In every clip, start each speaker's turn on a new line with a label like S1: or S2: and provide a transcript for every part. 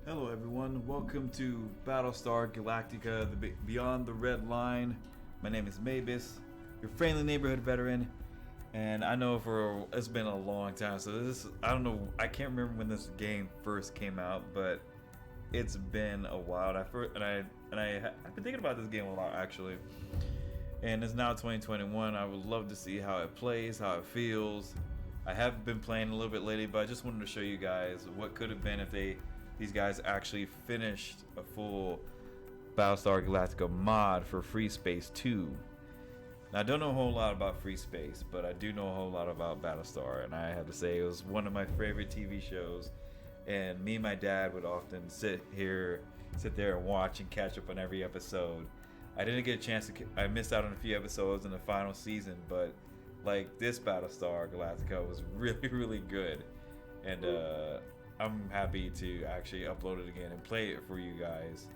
S1: Hello everyone, welcome to BattleStar Galactica, the Beyond the Red Line. My name is Mavis, your friendly neighborhood veteran, and I know it's been a long time, so I can't remember when this game first came out, but it's been a while. I've been thinking about this game a lot actually, and it's now 2021. I would love to see how it plays, how it feels. I have been playing a little bit lately, but I just wanted to show you guys what could have been if these guys actually finished a full BattleStar Galactica mod for Free Space 2. Now, I don't know a whole lot about Free Space, but I do know a whole lot about Battlestar, and I have to say it was one of my favorite TV shows. And me and my dad would often sit there and watch and catch up on every episode. I didn't get a chance I missed out on a few episodes in the final season, but like this Battlestar Galactica was really, really good. And I'm happy to actually upload it again and play it for you guys.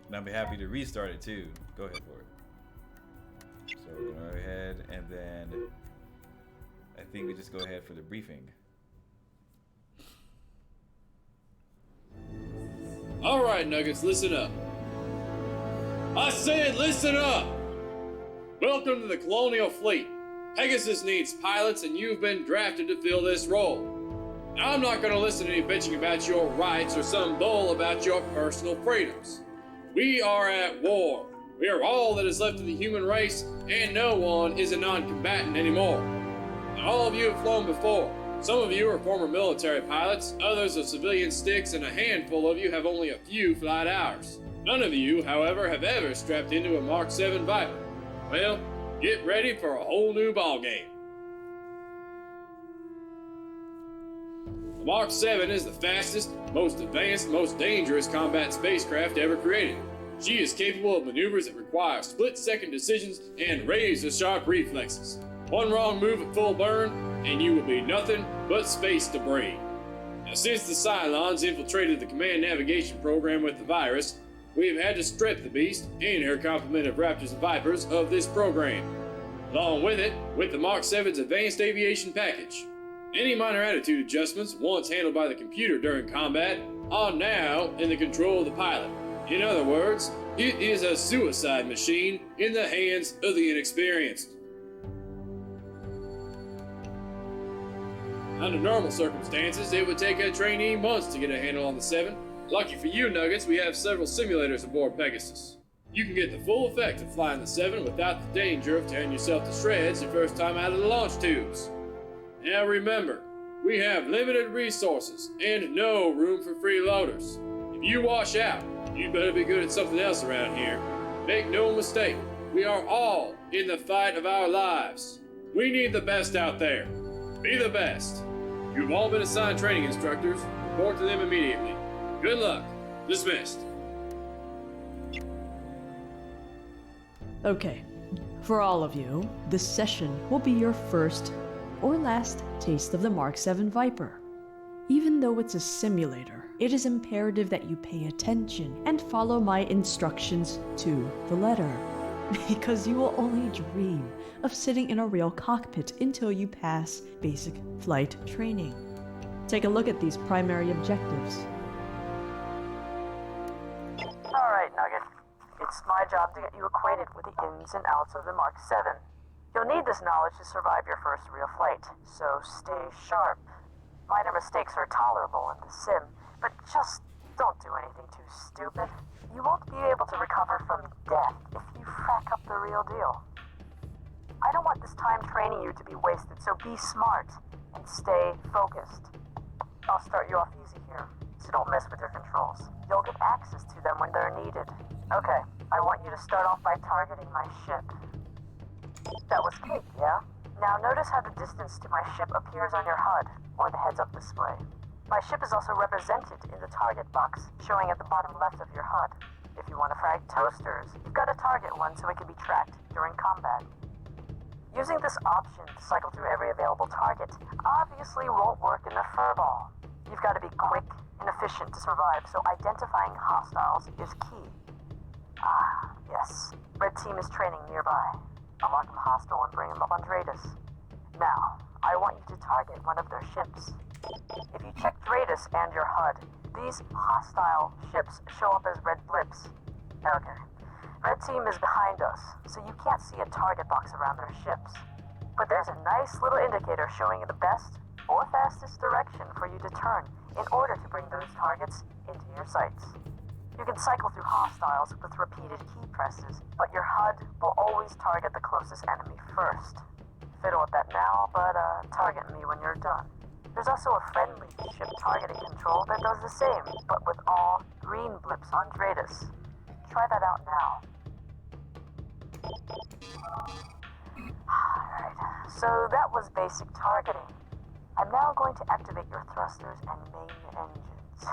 S1: And I'll be happy to restart it too. Go ahead for it. So we're gonna go ahead and then I think we just go ahead for the briefing.
S2: Alright, Nuggets, listen up. I said listen up! Welcome to the Colonial Fleet. Pegasus needs pilots, and you've been drafted to fill this role. Now, I'm not going to listen to any bitching about your rights or some bull about your personal freedoms. We are at war. We are all that is left of the human race, and no one is a non-combatant anymore. Now, all of you have flown before. Some of you are former military pilots, others are civilian sticks, and a handful of you have only a few flight hours. None of you, however, have ever strapped into a Mark 7 Viper. Well, get ready for a whole new ballgame. The Mark 7 is the fastest, most advanced, most dangerous combat spacecraft ever created. She is capable of maneuvers that require split-second decisions and razor-sharp reflexes. One wrong move at full burn, and you will be nothing but space debris. Now, since the Cylons infiltrated the command navigation program with the virus, we have had to strip the beast and her complement of Raptors and Vipers of this program. Along with it, with the Mark 7's advanced aviation package. Any minor attitude adjustments once handled by the computer during combat are now in the control of the pilot. In other words, it is a suicide machine in the hands of the inexperienced. Under normal circumstances, it would take a trainee months to get a handle on the 7. Lucky for you, Nuggets, we have several simulators aboard Pegasus. You can get the full effect of flying the 7 without the danger of tearing yourself to shreds your first time out of the launch tubes. Now remember, we have limited resources and no room for freeloaders. If you wash out, you better be good at something else around here. Make no mistake, we are all in the fight of our lives. We need the best out there. Be the best. You've all been assigned training instructors. Report to them immediately. Good luck. Dismissed.
S3: Okay, for all of you, this session will be your first or last taste of the Mark 7 Viper. Even though it's a simulator, it is imperative that you pay attention and follow my instructions to the letter, because you will only dream of sitting in a real cockpit until you pass basic flight training. Take a look at these primary objectives.
S4: Alright, Nugget. It's my job to get you acquainted with the ins and outs of the Mark 7. You'll need this knowledge to survive your first real flight, so stay sharp. Minor mistakes are tolerable in the sim, but just don't do anything too stupid. You won't be able to recover from death if you frack up the real deal. I don't want this time training you to be wasted, so be smart and stay focused. I'll start you off easy here, so don't mess with your controls. You'll get access to them when they're needed. Okay, I want you to start off by targeting my ship. That was cake, yeah? Now notice how the distance to my ship appears on your HUD, or the heads-up display. My ship is also represented in the target box, showing at the bottom left of your HUD. If you want to frag toasters, you've got to target one so it can be tracked during combat. Using this option to cycle through every available target obviously won't work in a furball. You've got to be quick and efficient to survive, so identifying hostiles is key. Ah, yes. Red team is training nearby. I'll mark them hostile and bring them up on Dratus. Now, I want you to target one of their ships. If you check Dratus and your HUD, these hostile ships show up as red blips. Okay. Red team is behind us, so you can't see a target box around their ships. But there's a nice little indicator showing the best or fastest direction for you to turn in order to bring those targets into your sights. You can cycle through hostiles with repeated key presses, but your HUD will always target the closest enemy first. Fiddle with that now, but target me when you're done. There's also a friendly ship targeting control that does the same, but with all green blips on Dratus. Try that out now. Alright, so that was basic targeting. I'm now going to activate your thrusters and main engines.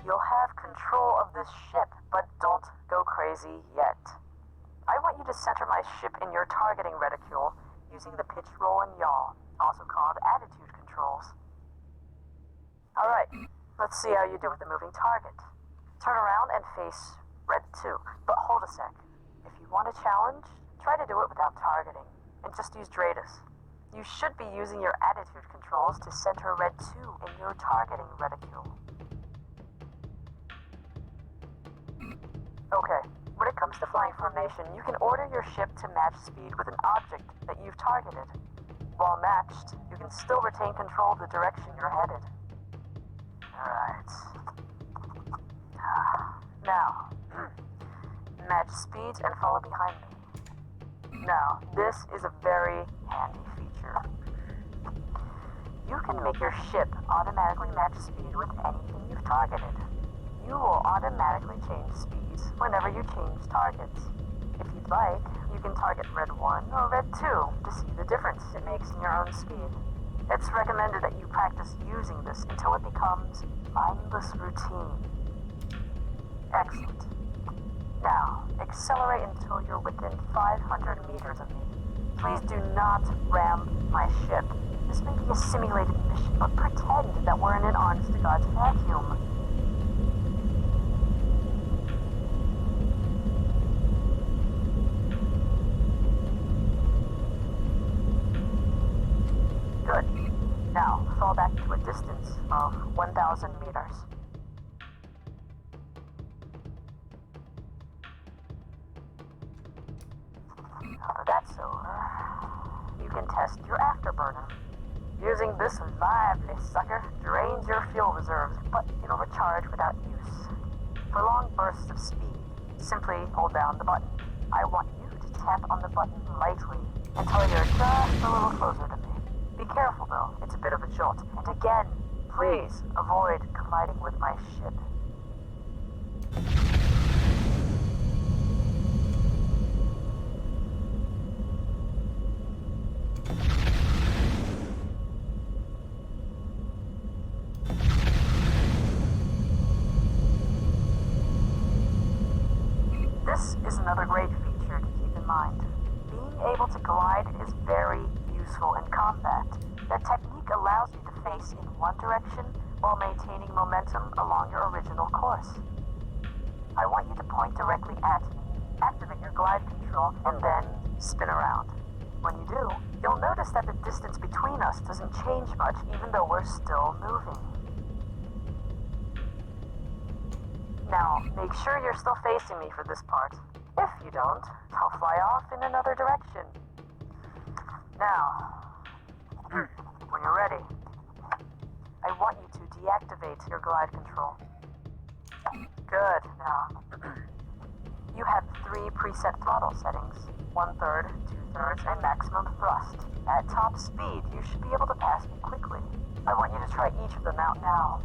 S4: You'll have control of this ship, but don't go crazy yet. I want you to center my ship in your targeting reticule using the pitch, roll, and yaw, also called attitude controls. Alright, let's see how you do with the moving target. Turn around and face red 2, but hold a sec. If you want a challenge, try to do it without targeting, and just use Dratus. You should be using your attitude controls to center red 2 in your targeting reticule. Okay, when it comes to flying formation, you can order your ship to match speed with an object that you've targeted. While matched, you can still retain control of the direction you're headed. Alright. Now, match speeds and follow behind me. Now, this is a very handy feature. You can make your ship automatically match speed with anything you've targeted. You will automatically change speeds whenever you change targets. If you'd like, you can target red 1 or red 2 to see the difference it makes in your own speed. It's recommended that you practice using this until it becomes mindless routine. Excellent. Now, accelerate until you're within 500 meters of me. Please do not ram my ship. This may be a simulated mission, but pretend that we're in an honest-to-God's vacuum. Good. Now, fall back to a distance of 1,000 meters. Now that that's over, you can test your afterburner. Using this lively sucker drains your fuel reserves, but it'll recharge without use. For long bursts of speed, simply hold down the button. I want you to tap on the button lightly until you're just a little closer to me. Be careful though, it's a bit of a jolt. And again, please avoid colliding with my ship. This is another great feature to keep in mind. Being able to glide is very useful in combat. The technique allows you to face in one direction while maintaining momentum along your original course. I want you to point directly at me, activate your glide control, and then spin around. When you do, you'll notice that the distance between us doesn't change much even though we're still moving. Now, make sure you're still facing me for this part. If you don't, I'll fly off in another direction. Now, when you're ready, I want you to deactivate your glide control. Good. Now, you have 3 preset throttle settings: 1/3, 2/3, and maximum thrust. At top speed, you should be able to pass me quickly. I want you to try each of them out now.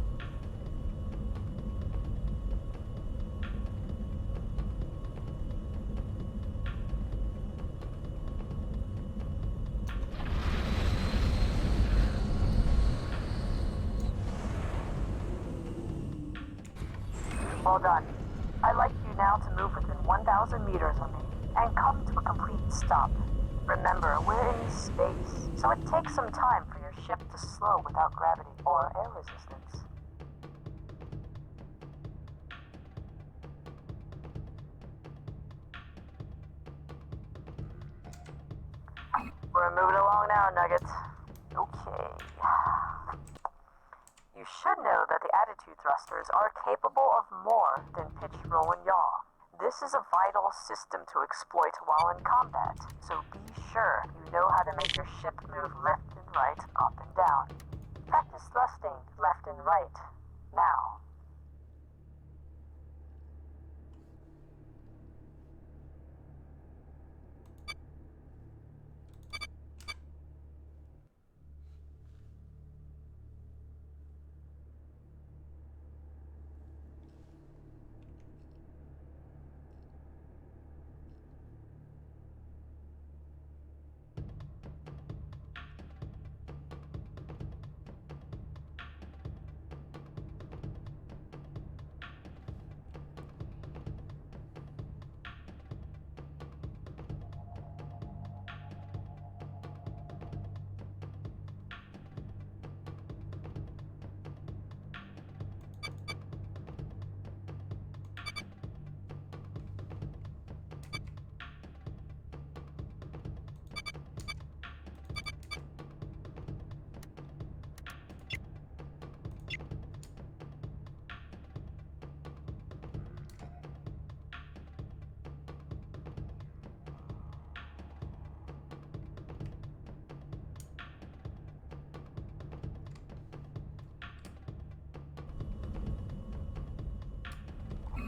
S4: Well done. I'd like you now to move within 1,000 meters of me and come to a complete stop. Remember, we're in space, so it takes some time for your ship to slow without gravity or air resistance. We're moving along now, Nuggets. Okay. You should know that the attitude thrusters are capable of more than pitch, roll, and yaw. This is a vital system to exploit while in combat, so be sure you know how to make your ship move left and right, up and down. Practice thrusting left and right. Now.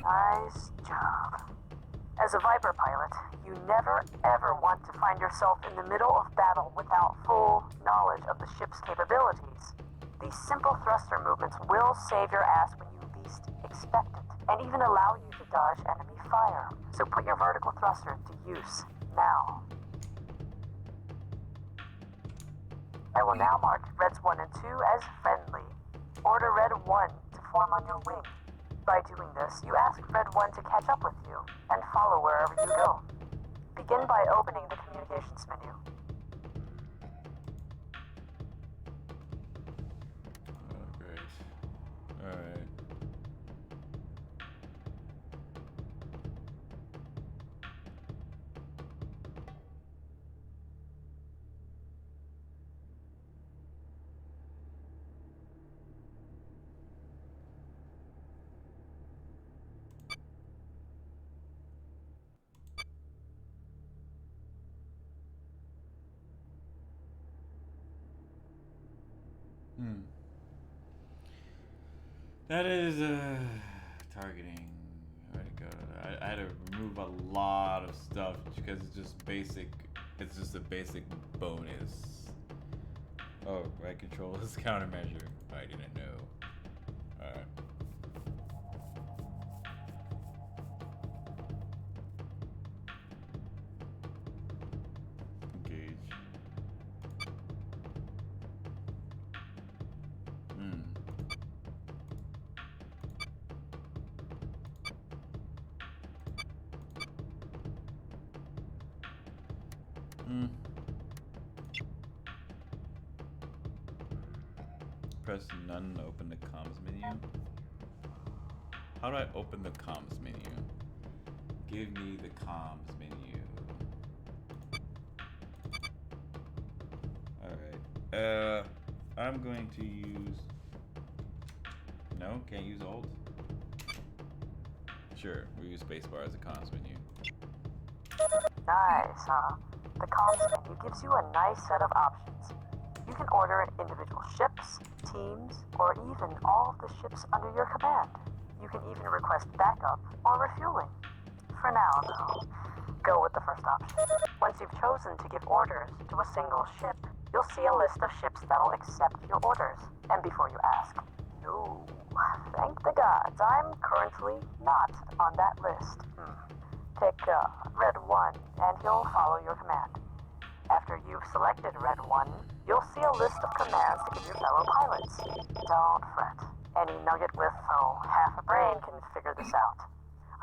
S4: Nice job. As a Viper pilot, you never ever want to find yourself in the middle of battle without full knowledge of the ship's capabilities. These simple thruster movements will save your ass when you least expect it, and even allow you to dodge enemy fire. So put your vertical thruster to use now. I will now mark Reds 1 and 2 as friendly. Order Red 1 to form on your wing. By doing this, you ask Red 1 to catch up with you and follow wherever you go. Begin by opening the communications menu.
S1: Oh, great. Alright. That is targeting. Already go. I had to remove a lot of stuff because it's just basic. It's just a basic bonus. Oh, right control is countermeasure. I didn't know. Alright. Engage. Press none to open the comms menu. How do I open the comms menu? Give me the comms menu. Alright. I'm going to use... No, can't use Alt. Sure, we'll use spacebar as a comms menu.
S4: Nice, huh? The comms menu gives you a nice set of options. You can order individual ships, teams, or even all of the ships under your command. You can even request backup or refueling. For now, though, go with the first option. Once you've chosen to give orders to a single ship, you'll see a list of ships that'll accept your orders. And before you ask, no, thank the gods, I'm currently not on that list. Pick Red 1, and he'll follow your command. After you've selected Red 1, you'll see a list of commands to give your fellow pilots. Don't fret. Any nugget with, half a brain can figure this out.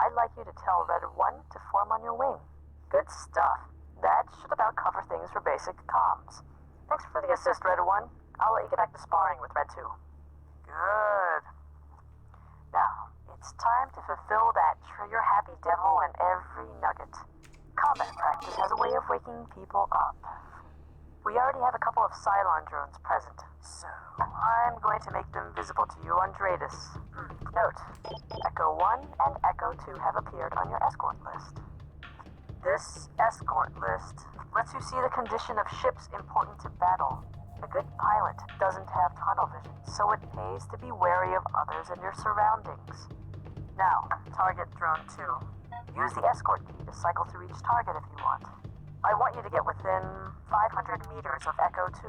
S4: I'd like you to tell Red 1 to form on your wing. Good stuff. That should about cover things for basic comms. Thanks for the assist, Red 1. I'll let you get back to sparring with Red 2. Good. Now, it's time to fulfill that trigger-happy devil in every nugget. Combat practice has a way of waking people up. We We already have a couple of Cylon drones present, so I'm going to make them visible to you on Dratus. Note, Echo 1 and Echo 2 have appeared on your escort list. This escort list lets you see the condition of ships important to battle. A good pilot doesn't have tunnel vision, so it pays to be wary of others and your surroundings. Now, target drone 2. Use the escort key to cycle through each target if you want. I want you to get within 500 meters of Echo 2.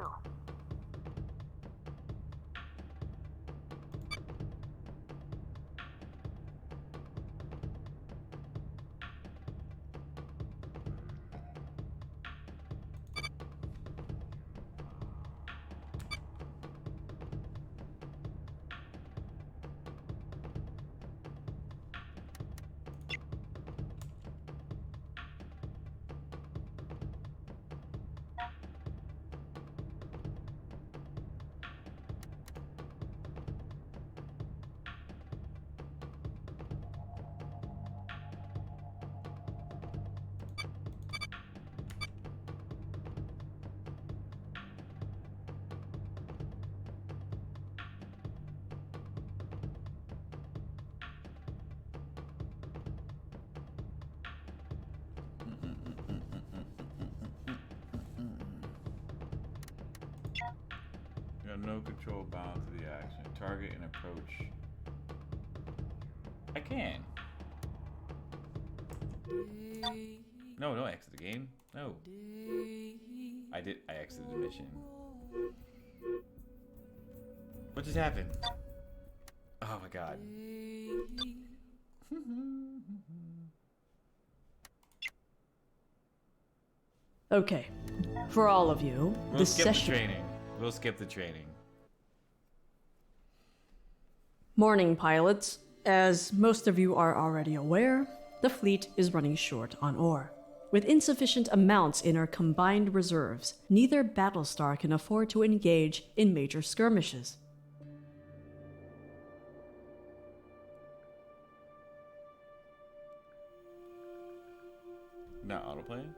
S1: You have no control bound to the action. Target and approach. I can. No, don't exit the game. No. I exited the mission. What just happened? Oh my god.
S3: Okay, for all of you,
S1: We'll
S3: this
S1: skip
S3: session.
S1: the training. We'll skip the training.
S3: Morning, pilots. As most of you are already aware, the fleet is running short on ore. With insufficient amounts in our combined reserves, neither Battlestar can afford to engage in major skirmishes.
S1: Not autoplaying?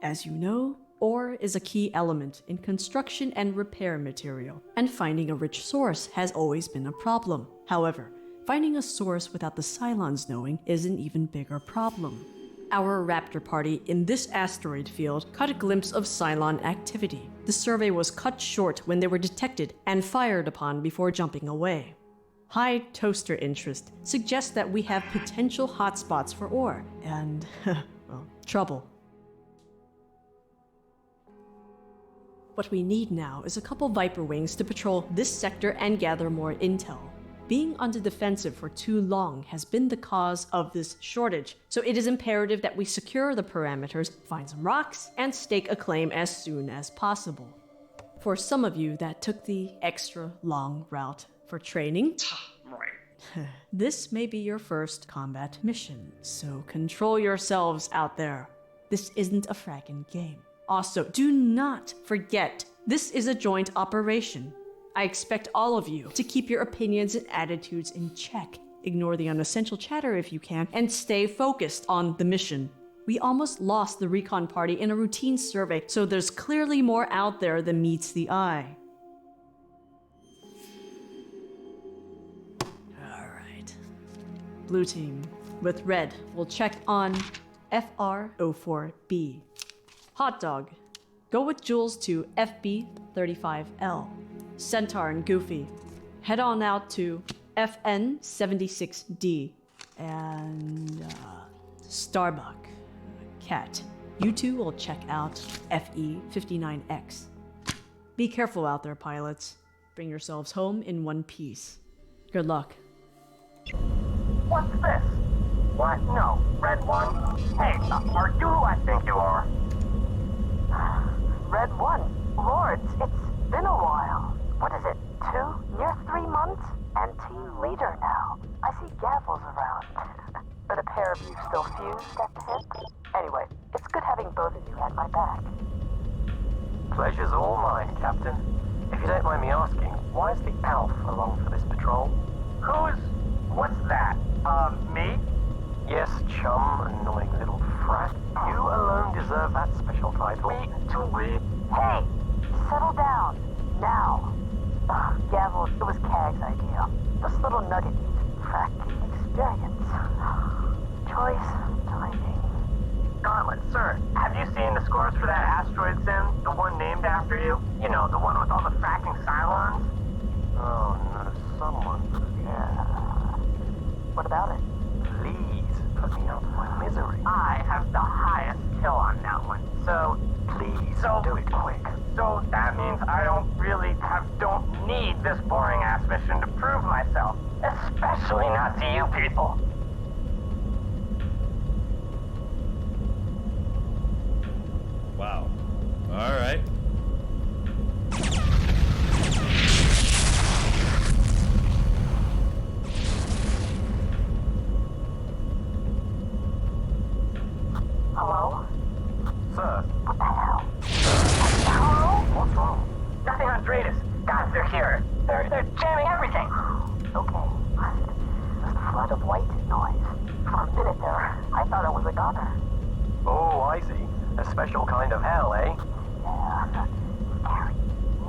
S3: As you know, ore is a key element in construction and repair material, and finding a rich source has always been a problem. However, finding a source without the Cylons knowing is an even bigger problem. Our Raptor party in this asteroid field caught a glimpse of Cylon activity. The survey was cut short when they were detected and fired upon before jumping away. High toaster interest suggests that we have potential hotspots for ore and, well, trouble. What we need now is a couple Viper wings to patrol this sector and gather more intel. Being on the defensive for too long has been the cause of this shortage, so it is imperative that we secure the parameters, find some rocks, and stake a claim as soon as possible. For some of you that took the extra long route for training, this may be your first combat mission, so control yourselves out there. This isn't a fragging game. Also, do not forget, this is a joint operation. I expect all of you to keep your opinions and attitudes in check. Ignore the unessential chatter if you can, and stay focused on the mission. We almost lost the recon party in a routine survey, so there's clearly more out there than meets the eye. Alright. Blue team, with red, we'll check on FR04B. Hot Dog, go with Jules to FB35L. Centaur and Goofy, head on out to FN76D. And Starbuck, Cat, you two will check out FE59X. Be careful out there, pilots. Bring yourselves home in one piece. Good luck.
S5: What's this? What? No. Red one? Hey, are you who I think you are?
S4: Red 1. Lords, it's been a while. What is it, 2, near 3 months? And team leader now. I see gaffles around. But a pair of you still fused at the hip? Anyway, it's good having both of you at my back.
S5: Pleasure's all mine, Captain. If you don't mind me asking, why is the Alf along for this patrol? What's that? Me? Yes, chum, annoying little frat.
S4: tracking experience. Choice, timing.
S5: Gauntlet, sir, have you seen the scores for that asteroid sim? The one named after you? You know, the one with all the fracking Cylons? Oh no, someone,
S4: Yeah. What about it?
S5: please put me out of my misery. I have the highest kill on that one, so please do it quick. So that means I don't need this boring ass mission to prove myself, especially not to you people.
S1: Wow. All right.
S4: Hello?
S5: Sir,
S4: What the hell?
S5: hello? What's wrong? Nothing on Dratus. Guys, they're here. They're jamming everything.
S4: Okay. Just a flood of white noise. For a minute there, I thought it was a gunner.
S5: Oh, I see. A special kind of hell, eh?
S4: Yeah. Scary.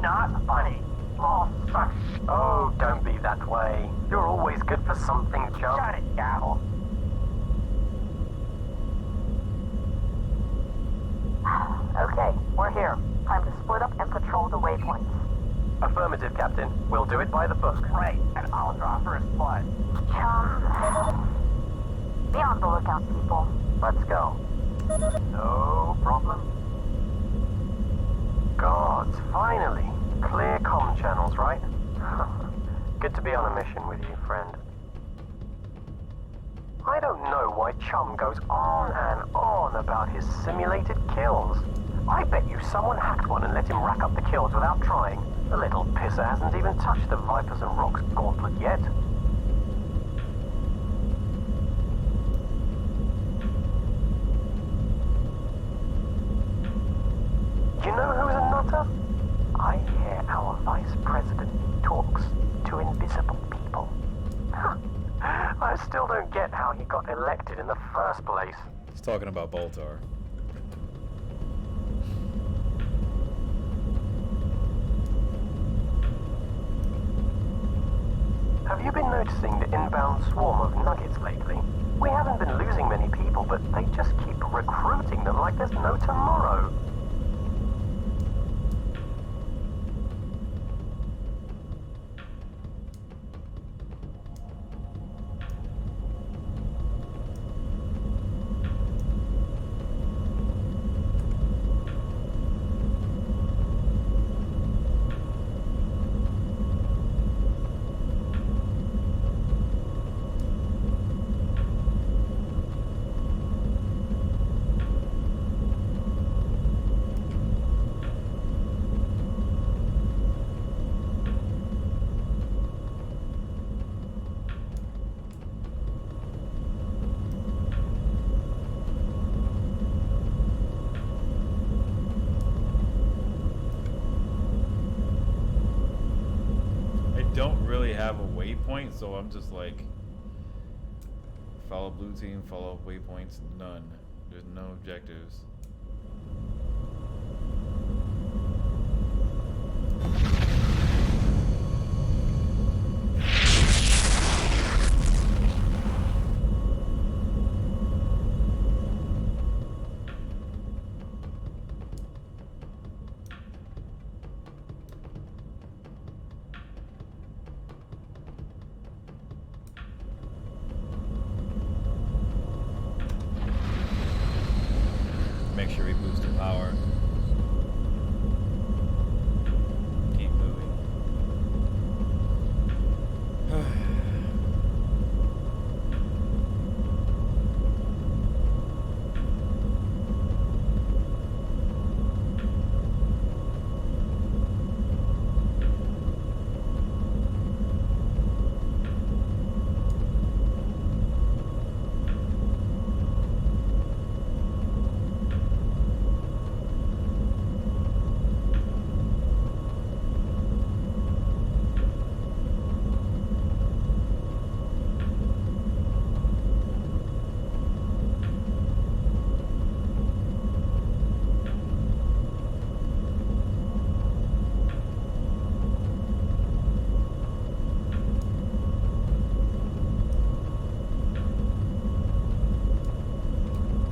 S5: Not funny. Oh, such. Oh, don't be that way. You're always good for something, Chum. Shut it, Gavel.
S4: Okay, we're here. Time to split up and patrol the waypoints.
S5: Affirmative, Captain. We'll do it by the book. Right, and I'll draw first blood.
S4: Chum. Be on the lookout, people.
S5: Let's go. No problem. Gods, finally. Clear comm channels, right? Good to be on a mission with you, friend. I don't know why Chum goes on and on about his simulated kills. I bet you someone hacked one and let him rack up the kills without trying. The little pisser hasn't even touched the Vipers and Rocks gauntlet yet. You know who's a nutter? I hear our Vice President talks to invisible people. I still don't get how he got elected in the first place.
S1: He's talking about Boltar.
S5: Have you been noticing the inbound swarm of nuggets lately? We haven't been losing many people, but they just keep recruiting them like there's no tomorrow.
S1: Don't really have a waypoint, so I'm just like follow blue team, follow waypoints, none. There's no objectives.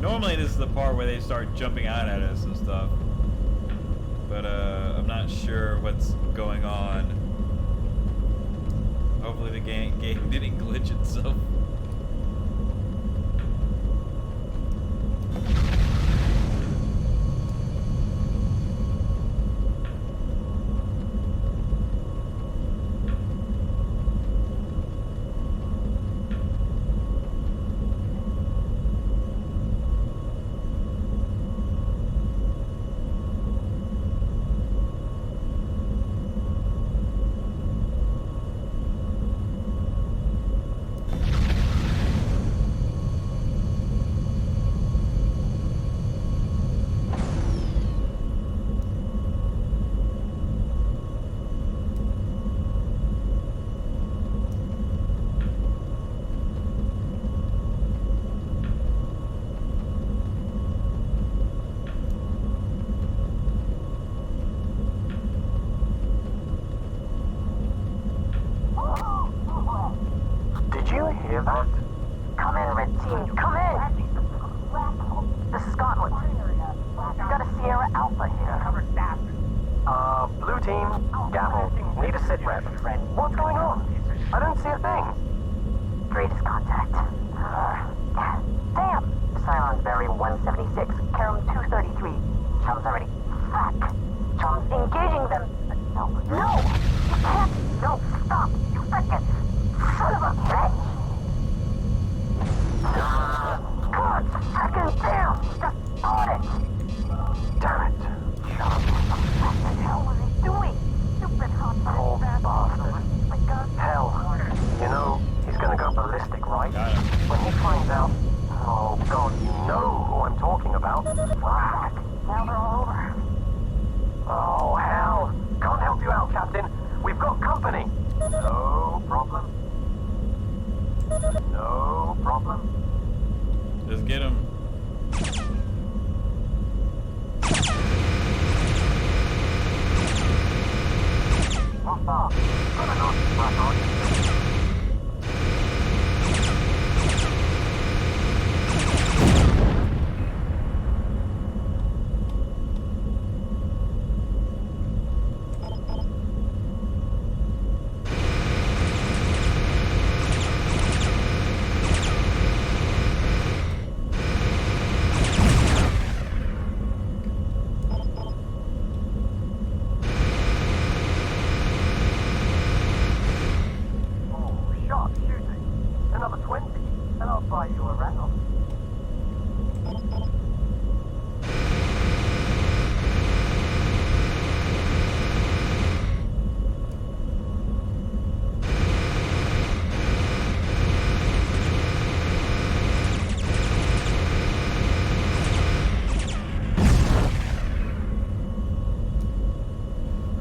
S1: Normally this is the part where they start jumping out at us and stuff. But I'm not sure what's going on. Hopefully the game didn't glitch itself.
S5: Did you hear that?
S4: Come in, Red Team, come in! This is Gauntlet. We've got a Sierra Alpha here.
S5: Blue team, Gavel, need a sit rep. What's going on? I don't see a thing.
S4: Greatest contact. Damn! Cylon's Berry 176, Karam 233. Chum's already... Fuck! Chum's engaging them! No! No! You can't! No! Stop! You frickin' son of a bitch! God frickin' damn! Just bought it!
S5: Damn it.
S4: Chum, what the hell was he doing? Stupid hot
S5: Poor bastard.
S4: My God.
S5: Hell. You know, he's gonna go ballistic, right?
S1: Got him.
S5: When he finds out... Oh, God, you know who I'm talking about.
S4: Fuck! Now they're all over.
S5: Oh, hell. Can't help you out, Captain. We've got company. No problem. No problem.
S1: Just get him.
S5: Another 20, and I'll buy you a round.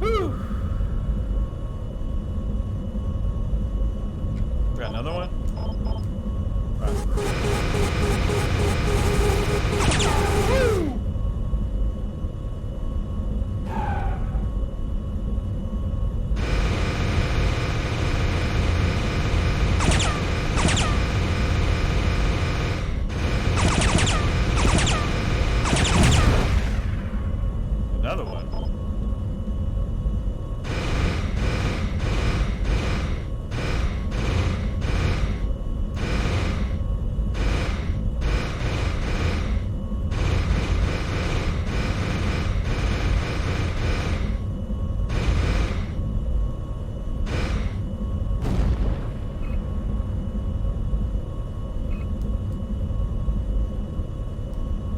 S1: Whew. Got another one? Another one.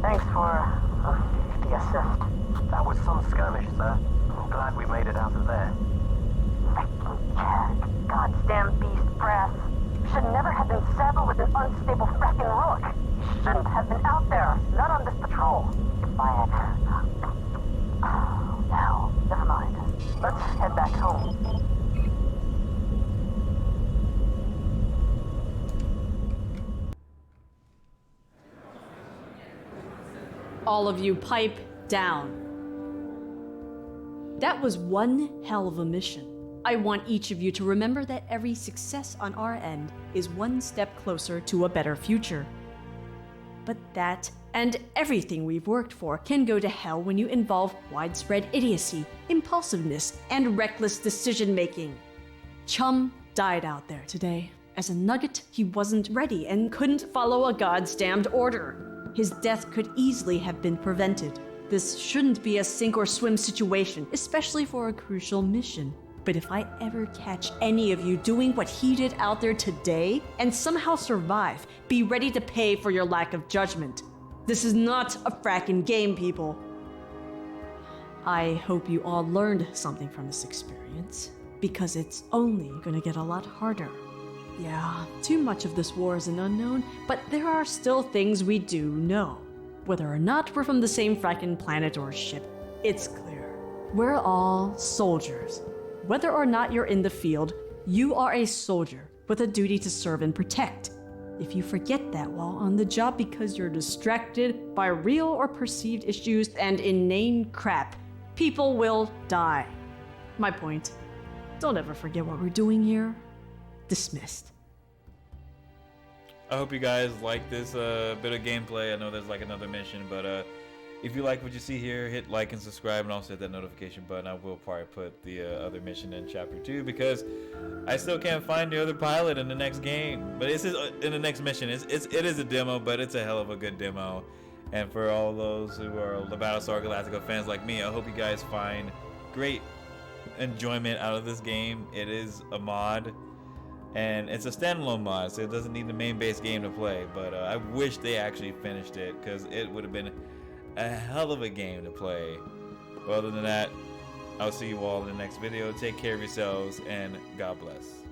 S4: Thanks for the assist.
S5: That was some skirmish, sir. I'm glad we made it out of there.
S4: Frickin' goddamn beast brass. You should never have been saddled with an unstable frickin' rook. You shouldn't have been out there, not on this patrol. If I had... Hell, never mind. Let's head back home.
S3: All of you pipe down. That was one hell of a mission. I want each of you to remember that every success on our end is one step closer to a better future. But that and everything we've worked for can go to hell when you involve widespread idiocy, impulsiveness, and reckless decision-making. Chum died out there today. As a nugget, he wasn't ready and couldn't follow a God's damned order. His death could easily have been prevented. This shouldn't be a sink or swim situation, especially for a crucial mission. But if I ever catch any of you doing what he did out there today and somehow survive, be ready to pay for your lack of judgment. This is not a frackin' game, people. I hope you all learned something from this experience, because it's only gonna get a lot harder. Yeah, too much of this war is an unknown, but there are still things we do know. Whether or not we're from the same frackin' planet or ship, it's clear. We're all soldiers. Whether or not you're in the field, you are a soldier with a duty to serve and protect. If you forget that while on the job because you're distracted by real or perceived issues and inane crap, people will die. My point, don't ever forget what we're doing here. Dismissed.
S1: I hope you guys like this bit of gameplay. I know there's like another mission, but if you like what you see here, hit like and subscribe, and also hit that notification button. I will probably put the other mission in chapter 2 because I still can't find the other pilot in the next game. But it's in the next mission. It is a demo, but it's a hell of a good demo. And for all those who are the BattleStar Galactica fans like me, I hope you guys find great enjoyment out of this game. It is a mod, and it's a standalone mod, so it doesn't need the main base game to play. But I wish they actually finished it, because it would have been a hell of a game to play. But other than that, I'll see you all in the next video. Take care of yourselves, and God bless.